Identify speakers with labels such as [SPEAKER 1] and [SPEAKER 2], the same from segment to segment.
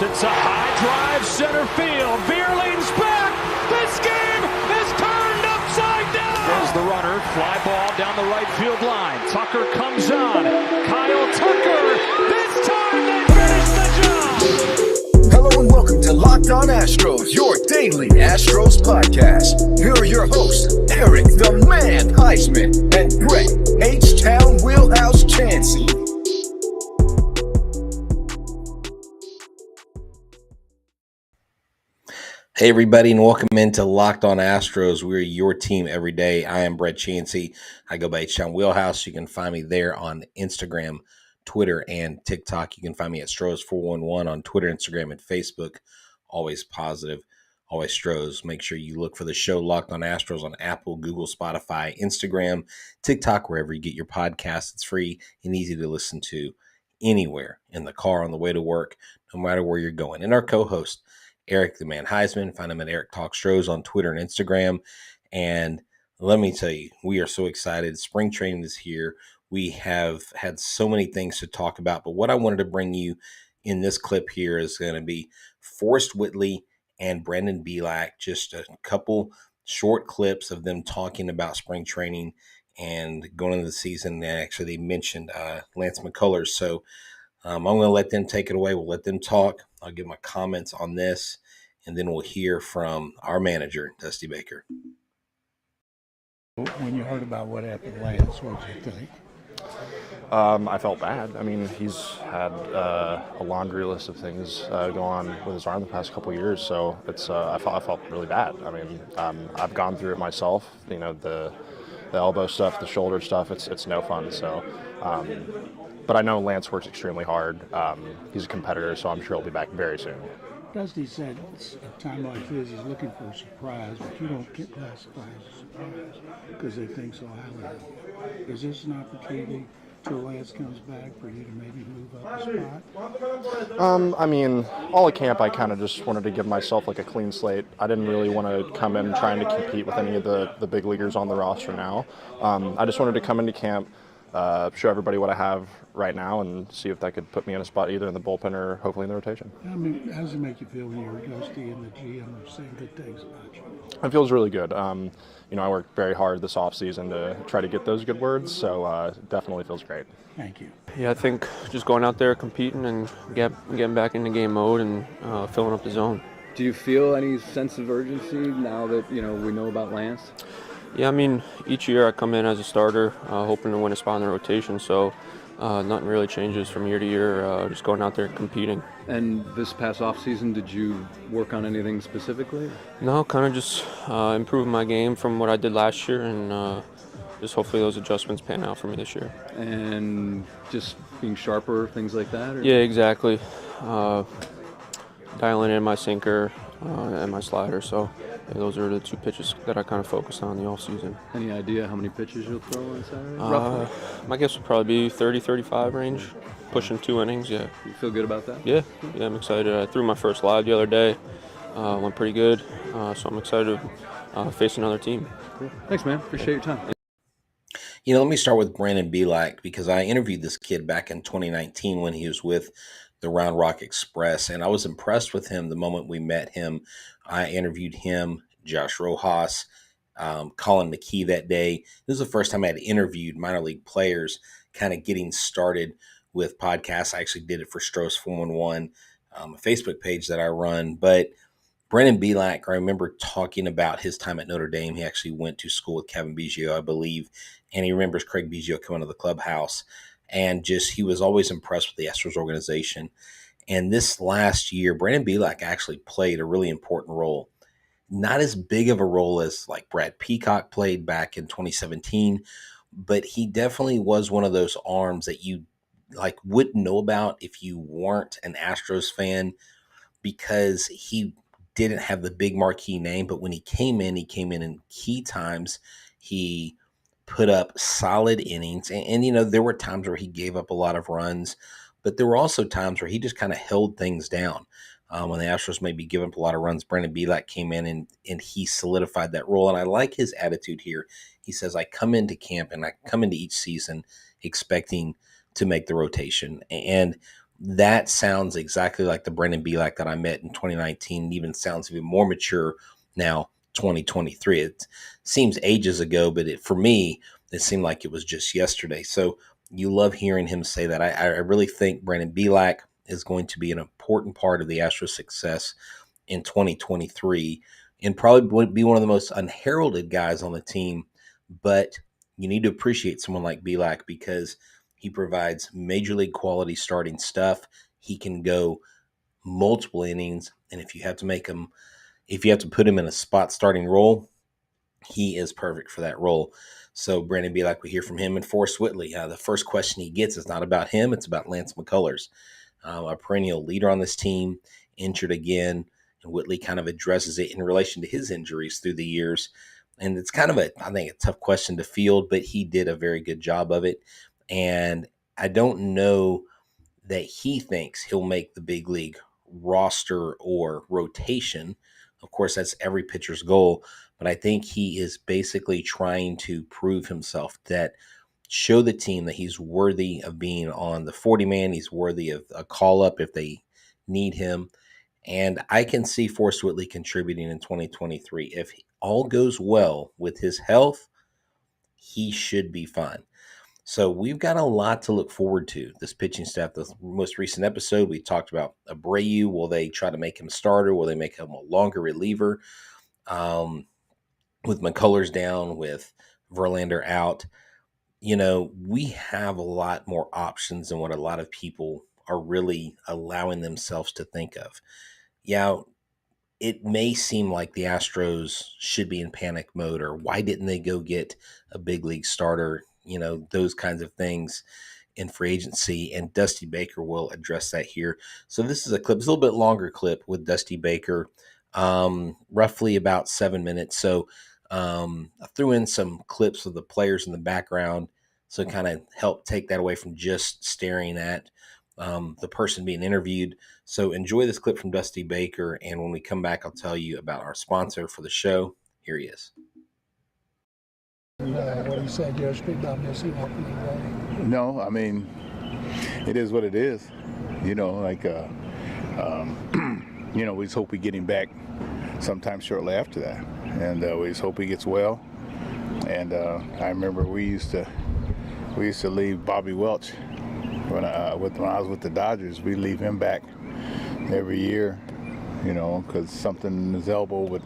[SPEAKER 1] It's a high drive center field. Beer leans back. This game is turned upside down. There's the runner. Fly ball down the right field line. Tucker comes on. Kyle Tucker. This time they finish the job.
[SPEAKER 2] Hello and welcome to Locked On Astros, your daily Astros podcast. Here are your hosts, Eric the Man Huysman and Brett Htown Wheelhouse Chancey.
[SPEAKER 3] Hey everybody, and welcome into Locked On Astros. We're your team every day. I am Brett Chancey. I go by Htown Wheelhouse. You can find me there on Instagram, Twitter, and TikTok. You can find me at Stros411 on Twitter, Instagram, and Facebook. Always positive, always Stros. Make sure you look for the show Locked On Astros on Apple, Google, Spotify, Instagram, TikTok, wherever you get your podcasts. It's free and easy to listen to anywhere, in the car, on the way to work, no matter where you're going. And our co-host, Eric the Man Huysman. Find him at Eric Talk Stros on Twitter and Instagram. And let me tell you, we are so excited. Spring training is here. We have had so many things to talk about, but what I wanted to bring you in this clip here is going to be Forrest Whitley and Brandon Bielak, just a couple short clips of them talking about spring training and going into the season. And actually, they mentioned Lance McCullers. So I'm going to let them take it away. We'll let them talk. I'll give my comments on this, and then we'll hear from our manager, Dusty Baker.
[SPEAKER 4] When you heard about what happened to Lance, what did you think?
[SPEAKER 5] I felt bad. I mean, he's had a laundry list of things go on with his arm the past couple of years, so it's I felt really bad. I mean, I've gone through it myself. You know, the elbow stuff, the shoulder stuff. It's no fun. So. But I know Lance works extremely hard. He's a competitor, so I'm sure he'll be back very soon.
[SPEAKER 4] Dusty said at a time like this, he's looking for a surprise, but you don't get classified as a surprise because they think so highly of you. Is this an opportunity till Lance comes back for you to maybe move up a spot?
[SPEAKER 5] I mean, all at camp, I kind of just wanted to give myself like a clean slate. I didn't really want to come in trying to compete with any of the big leaguers on the roster now. I just wanted to come into camp, show everybody what I have right now and see if that could put me in a spot either in the bullpen or hopefully in the rotation.
[SPEAKER 4] I mean, how does it make you feel when you're Dusty and the GM are saying good things about you?
[SPEAKER 5] It feels really good. You know, I worked very hard this offseason to try to get those good words, so it definitely feels great.
[SPEAKER 4] Thank you.
[SPEAKER 6] Yeah, I think just going out there, competing, and getting back into game mode and filling up the zone.
[SPEAKER 7] Do you feel any sense of urgency now that, you know, we know about Lance?
[SPEAKER 6] Yeah, I mean, each year I come in as a starter, hoping to win a spot in the rotation, so nothing really changes from year to year, just going out there and competing.
[SPEAKER 7] And this past offseason, did you work on anything specifically?
[SPEAKER 6] No, kind of just improving my game from what I did last year, and just hopefully those adjustments pan out for me this year.
[SPEAKER 7] And just being sharper, things like that? Or?
[SPEAKER 6] Yeah, exactly. Dialing in my sinker and my slider, so those are the two pitches that I kind of focused on in the offseason.
[SPEAKER 7] Any idea how many pitches you'll throw on Saturday?
[SPEAKER 6] My guess would probably be 30-35 range, pushing 2 innings, yeah.
[SPEAKER 7] You feel good about that?
[SPEAKER 6] Yeah, I'm excited. I threw my first live the other day. Went pretty good, so I'm excited to face another team.
[SPEAKER 7] Cool. Thanks, man. Appreciate your time.
[SPEAKER 3] You know, let me start with Brandon Bielak because I interviewed this kid back in 2019 when he was with the Round Rock Express, and I was impressed with him the moment we met him. I interviewed him, Josh Rojas, Colin McKee that day. This was the first time I had interviewed minor league players kind of getting started with podcasts. I actually did it for Stros411, a Facebook page that I run. But Brandon Bielak, I remember talking about his time at Notre Dame. He actually went to school with Kevin Biggio, I believe, and he remembers Craig Biggio coming to the clubhouse. And just he was always impressed with the Astros organization. And this last year, Brandon Bielak actually played a really important role. Not as big of a role as like Brad Peacock played back in 2017, but he definitely was one of those arms that you like wouldn't know about if you weren't an Astros fan because he didn't have the big marquee name. But when he came in key times. He put up solid innings. And, you know, there were times where he gave up a lot of runs, but there were also times where he just kind of held things down. When the Astros maybe giving up a lot of runs, Brandon Bielak came in and he solidified that role. And I like his attitude here. He says, I come into camp and I come into each season expecting to make the rotation. And that sounds exactly like the Brandon Bielak that I met in 2019. It even sounds even more mature now, 2023. It seems ages ago, but for me, it seemed like it was just yesterday. So you love hearing him say that. I really think Brandon Bielak is going to be an important part of the Astros' success in 2023 and probably would be one of the most unheralded guys on the team. But you need to appreciate someone like Belak because he provides major league quality starting stuff. He can go multiple innings, and if you have to put him in a spot starting role, he is perfect for that role. So Brandon Bielak, we hear from him and Forrest Whitley. The first question he gets is not about him; it's about Lance McCullers, a perennial leader on this team, injured again, and Whitley kind of addresses it in relation to his injuries through the years. And it's kind of I think, a tough question to field, but he did a very good job of it. And I don't know that he thinks he'll make the big league roster or rotation. Of course, that's every pitcher's goal, but I think he is basically trying to prove himself, that show the team that he's worthy of being on the 40-man. He's worthy of a call-up if they need him. And I can see Forrest Whitley contributing in 2023. If all goes well with his health, he should be fine. So we've got a lot to look forward to, this pitching staff. The most recent episode, we talked about Abreu. Will they try to make him a starter? Will they make him a longer reliever? With McCullers down, with Verlander out, we have a lot more options than what a lot of people are really allowing themselves to think of. Yeah, it may seem like the Astros should be in panic mode, or why didn't they go get a big league starter? Those kinds of things in free agency, and Dusty Baker will address that here. So this is a clip, it's a little bit longer clip with Dusty Baker, roughly about 7 minutes. So I threw in some clips of the players in the background, so kind of help take that away from just staring at the person being interviewed. So enjoy this clip from Dusty Baker, and when we come back, I'll tell you about our sponsor for the show. Here he is.
[SPEAKER 4] What he said yesterday about missing opening day.
[SPEAKER 8] No, I mean, it is what it is. We just hope we get him back sometime shortly after that. And we just hope he gets well. And I remember we used to leave Bobby Welch when I was with the Dodgers. We leave him back every year, because something in his elbow would.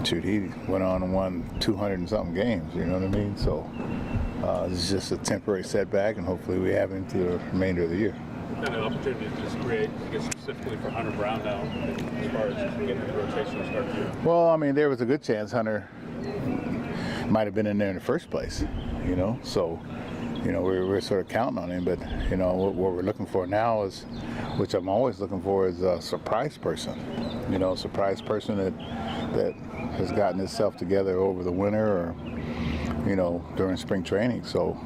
[SPEAKER 8] Shoot, he went on and won 200 and something games, you know what I mean? So it's just a temporary setback, and hopefully we have him through the remainder of the year.
[SPEAKER 9] And an opportunity to just create, I guess, specifically for Hunter Brown now, as far as getting the rotation to start the year.
[SPEAKER 8] Well, I mean, there was a good chance Hunter might have been in there in the first place, So, we're sort of counting on him, but, what we're looking for now is, which I'm always looking for, is a surprise person. A surprise person that has gotten itself together over the winter or, during spring training. So,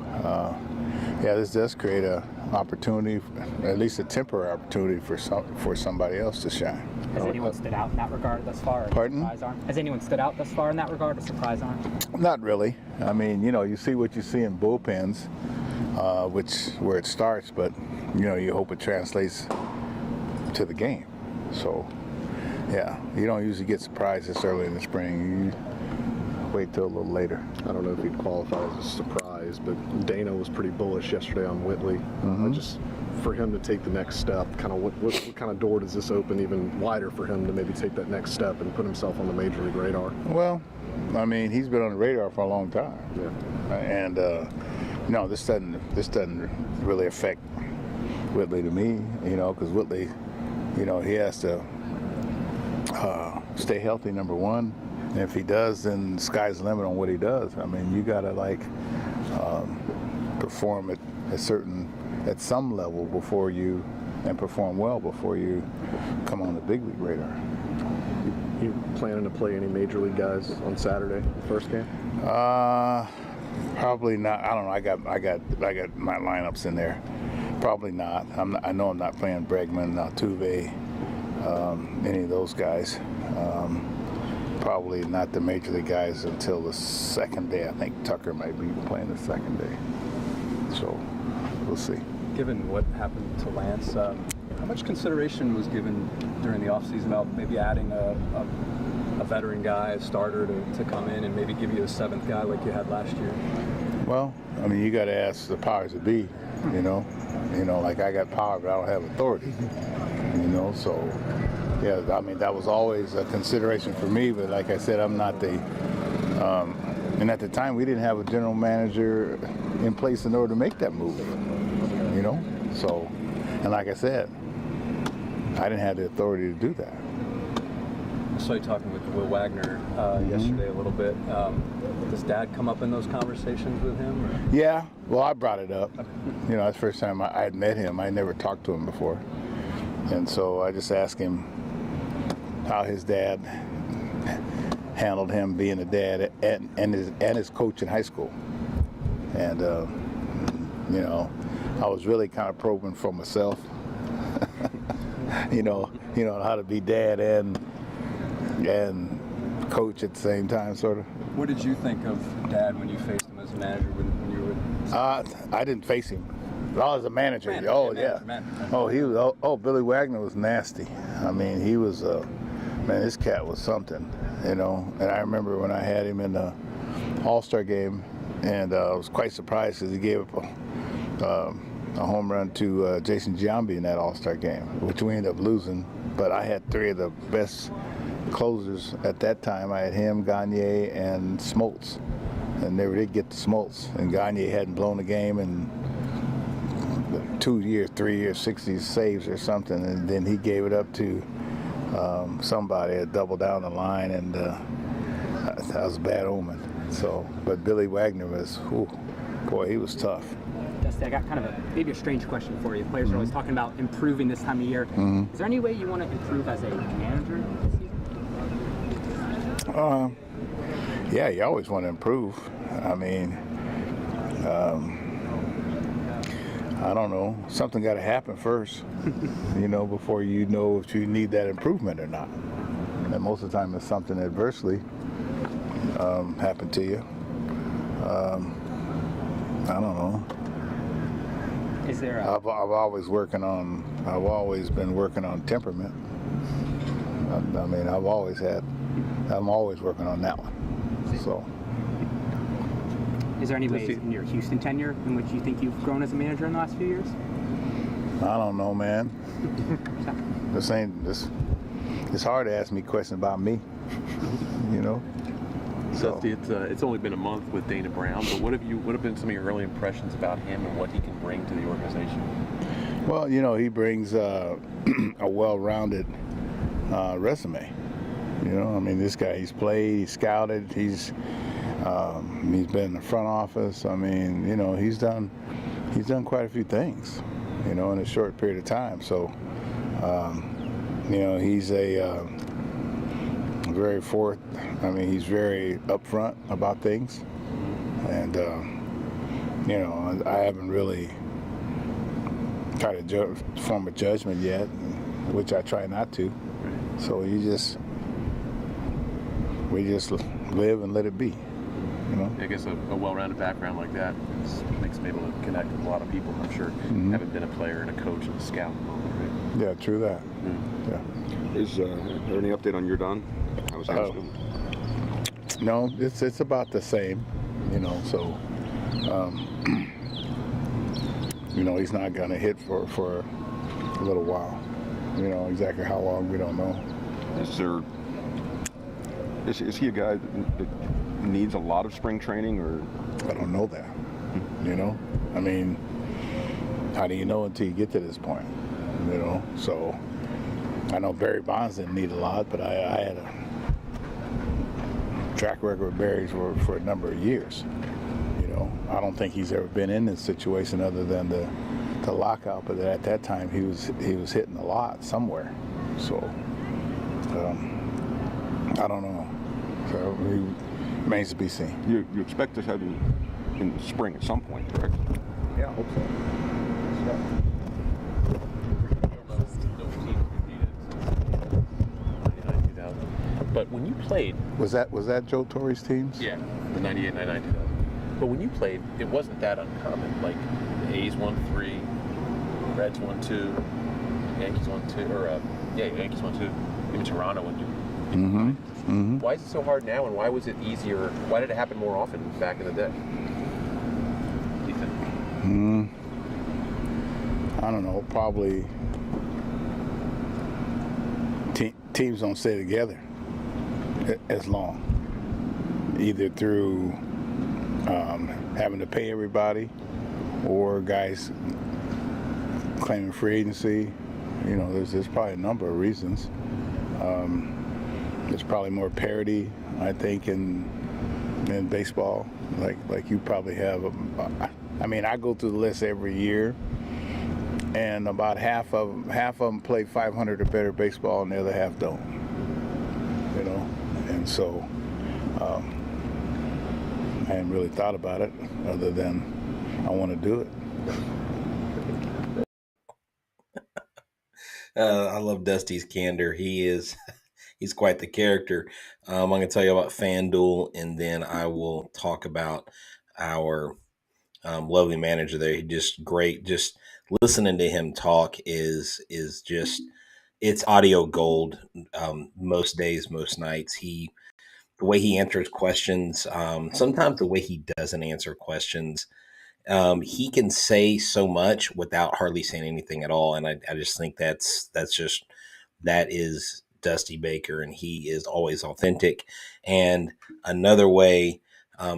[SPEAKER 8] this does create an opportunity, at least a temporary opportunity for somebody else to shine.
[SPEAKER 10] Has anyone stood out in that regard thus far?
[SPEAKER 8] Pardon?
[SPEAKER 10] Has anyone stood out thus far in that regard, a surprise arm?
[SPEAKER 8] Not really. I mean, you see what you see in bullpens, where it starts, but, you hope it translates to the game. So, yeah, you don't usually get surprised this early in the spring. You wait till a little later.
[SPEAKER 5] I don't know if he'd qualify as a surprise, but Dana was pretty bullish yesterday on Whitley. Just for him to take the next step, kind of what kind of door does this open even wider for him to maybe take that next step and put himself on the major league radar?
[SPEAKER 8] Well, I mean, he's been on the radar for a long time.
[SPEAKER 5] Yeah.
[SPEAKER 8] And no, this doesn't really affect Whitley to me, because Whitley, he has to stay healthy, number one. And if he does, then the sky's the limit on what he does. I mean, you gotta perform at some level and perform well before you come on the big league radar.
[SPEAKER 5] You planning to play any major league guys on Saturday, first game?
[SPEAKER 8] Probably not. I don't know. I got my lineups in there. Probably not. I know I'm not playing Bregman, Altuve, any of those guys. Probably not the major league guys until the second day. I think Tucker might be playing the second day. So we'll see.
[SPEAKER 7] given what happened to Lance, how much consideration was given during the offseason about maybe adding a veteran guy, a starter, to come in and maybe give you a seventh guy like you had last year?
[SPEAKER 8] Well, I mean, you got to ask the powers that be, you know. Like I got power, but I don't have authority, so, yeah, I mean, that was always a consideration for me, but like I said, I'm not the, and at the time, we didn't have a general manager in place in order to make that move, so, and like I said, I didn't have the authority to do that.
[SPEAKER 7] I saw you talking with Will Wagner yesterday a little bit. Does Dad come up in those conversations with him? Or?
[SPEAKER 8] Yeah, well, I brought it up. That's the first time I had met him. I never talked to him before. And so I just asked him how his dad handled him being a dad and his coach in high school. And, I was really kind of probing for myself, how to be dad and coach at the same time, sort of.
[SPEAKER 7] What did you think of Dad when you faced him as a manager when you were?
[SPEAKER 8] I didn't face him. I was a manager.
[SPEAKER 7] Manager.
[SPEAKER 8] Oh, he was. Oh, Billy Wagner was nasty. I mean, he was. This cat was something, And I remember when I had him in the All-Star game, and I was quite surprised because he gave up a home run to Jason Giambi in that All-Star game, which we ended up losing. But I had three of the best closers at that time. I had him, Gagne, and Smoltz, and never did get to Smoltz. And Gagne hadn't blown a game in 2 years, 3 years, 60 saves or something, and then he gave it up to somebody that doubled down the line, and that was a bad omen. So, but Billy Wagner was, boy, he was tough.
[SPEAKER 10] Dusty, I got kind of maybe a strange question for you. Players are always talking about improving this time of year. Is there any way you want to improve as a manager this season?
[SPEAKER 8] Yeah, you always want to improve. I mean, I don't know. Something got to happen first, before you know if you need that improvement or not. And most of the time it's something adversely happened to you. I don't know.
[SPEAKER 10] Is there
[SPEAKER 8] I've always been working on temperament. I mean, I'm always working on that one. So.
[SPEAKER 10] Is there any way in your Houston tenure in which you think you've grown as a manager in the last few years?
[SPEAKER 8] I don't know, man. It's hard to ask me questions about me, So.
[SPEAKER 11] Dusty, it's only been a month with Dana Brown, but what have been some of your early impressions about him and what he can bring to the organization?
[SPEAKER 8] Well, he brings a well-rounded resume. I mean, this guy, he's played, he's scouted, he's been in the front office. I mean, he's done quite a few things, in a short period of time. So, he's a very forth. I mean, he's very upfront about things, and I haven't really tried to form a judgment yet, which I try not to. So we just live and let it be.
[SPEAKER 11] I guess a well-rounded background like that makes him able to connect with a lot of people. I'm sure having been a player and a coach and a scout. Right?
[SPEAKER 8] Yeah, true that. Yeah.
[SPEAKER 12] Is there any update on your Don? How's that?
[SPEAKER 8] No, it's about the same. So he's not going to hit for a little while. Exactly how long, we don't know.
[SPEAKER 12] Is he a guy that needs a lot of spring training, or?
[SPEAKER 8] I don't know that. I mean, how do you know until you get to this point? So I know Barry Bonds didn't need a lot, but I had a track record with Barry's for a number of years. I don't think he's ever been in this situation other than the lockout, but at that time he was hitting a lot somewhere. So I don't know. So he remains to be seen.
[SPEAKER 12] You expect to have him in the spring at some point, correct?
[SPEAKER 8] Yeah, I hope so.
[SPEAKER 11] But when you played,
[SPEAKER 8] was that Joe Torre's teams?
[SPEAKER 11] Yeah, the 98, 99, 2000. But when you played, it wasn't that uncommon. Like the A's won 3, Reds 1-2, Yankees 1-2, or Yankees 1-2, maybe Toronto 1-2.
[SPEAKER 8] Mm-hmm. Mm-hmm.
[SPEAKER 11] Why is it so hard now, and why was it easier? Why did it happen more often back in the day? Do you think?
[SPEAKER 8] I don't know. Probably teams don't stay together as long, either through having to pay everybody or guys claiming free agency. You know, there's probably a number of reasons. There's probably more parity, I think, in baseball, like you probably have. I mean, I go through the list every year, and about half of them play 500 or better baseball, and the other half don't. You know, and so I hadn't really thought about it, other than I want to do it.
[SPEAKER 3] I love Dusty's candor. He's quite the character. I'm going to tell you about FanDuel, and then I will talk about our lovely manager there. He's just great. Just listening to him talk is just, it's audio gold. Most days, most nights. The way he answers questions, sometimes the way he doesn't answer questions. He can say so much without hardly saying anything at all, and I just think that is Dusty Baker, and he is always authentic. And another way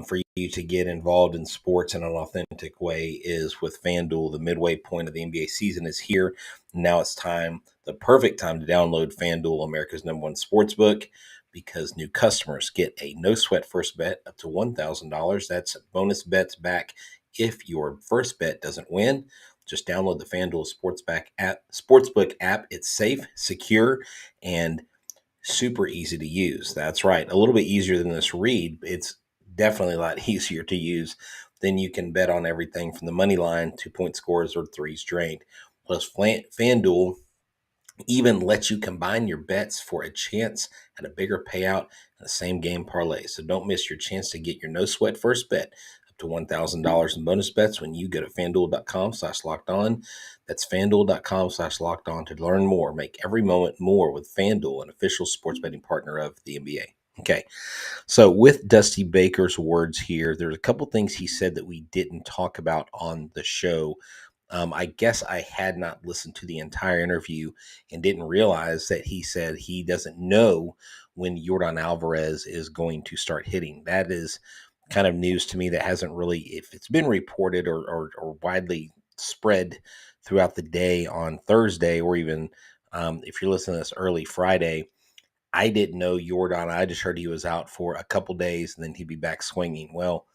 [SPEAKER 3] for you to get involved in sports in an authentic way is with FanDuel. The midway point of the NBA season is here. Now it's time, the perfect time to download FanDuel, America's #1 sportsbook, because new customers get a no-sweat first bet up to $1,000. That's bonus bets back if your first bet doesn't win. Just download the FanDuel Sportsbook app. It's safe, secure, and super easy to use. That's right. A little bit easier than this read. It's definitely a lot easier to use. Then you can bet on everything from the money line, 2-point scores, or threes drained. Plus, FanDuel even lets you combine your bets for a chance at a bigger payout in the same game parlay. So don't miss your chance to get your no sweat first bet up to $1,000 in bonus bets when you go to FanDuel.com/lockedon. That's FanDuel.com/lockedon to learn more. Make every moment more with FanDuel, an official sports betting partner of the NBA. Okay, so with Dusty Baker's words here, there's a couple things he said that we didn't talk about on the show. I guess I had not listened to the entire interview and didn't realize that he said he doesn't know when Yordan Alvarez is going to start hitting. That is kind of news to me that hasn't really, if it's been reported or widely spread throughout the day on Thursday, or even if you're listening to this early Friday, I didn't know Yordan. I just heard he was out for a couple days and then he'd be back swinging. Well,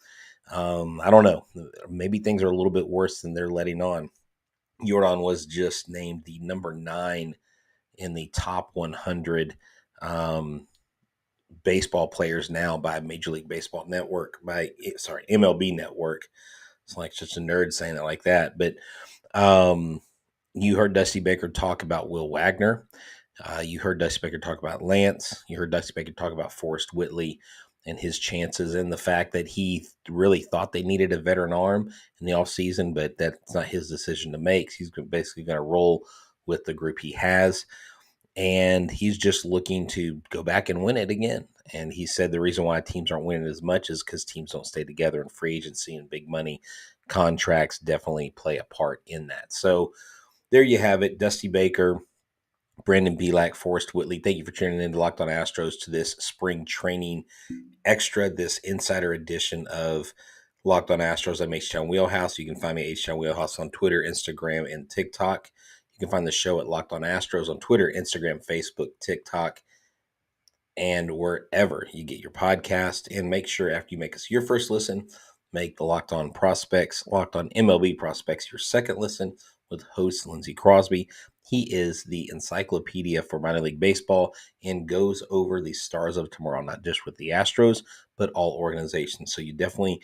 [SPEAKER 3] I don't know. Maybe things are a little bit worse than they're letting on. Yordan was just named the number 9 in the top 100 baseball players now by Major League Baseball Network, MLB Network. It's like such a nerd saying it like that. But you heard Dusty Baker talk about Will Wagner. You heard Dusty Baker talk about Lance. You heard Dusty Baker talk about Forrest Whitley and his chances, and the fact that he really thought they needed a veteran arm in the offseason, but that's not his decision to make. He's basically going to roll with the group he has, and he's just looking to go back and win it again. And he said the reason why teams aren't winning as much is because teams don't stay together, and free agency and big money contracts definitely play a part in that. So there you have it. Dusty Baker, Brandon Bielak, Forrest Whitley. Thank you for tuning in to Locked On Astros, to this spring training extra, this insider edition of Locked On Astros. I'm Htown Wheelhouse. You can find me at Htown Wheelhouse on Twitter, Instagram, and TikTok. You can find the show at Locked On Astros on Twitter, Instagram, Facebook, TikTok, and wherever you get your podcast. And make sure after you make us your first listen, make the Locked On Prospects, Locked On MLB Prospects your second listen with host Lindsey Crosby. He is the encyclopedia for minor league baseball and goes over the stars of tomorrow, not just with the Astros, but all organizations. So you definitely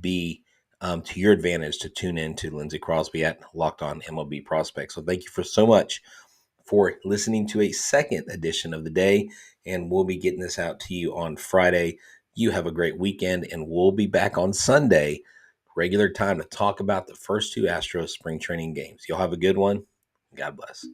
[SPEAKER 3] be to your advantage to tune in to Lindsey Crosby at Locked On MLB Prospects. So thank you so much for listening to a second edition of the day, and we'll be getting this out to you on Friday. You have a great weekend, and we'll be back on Sunday regular time to talk about the first 2 Astros spring training games. Y'all have a good one. God bless.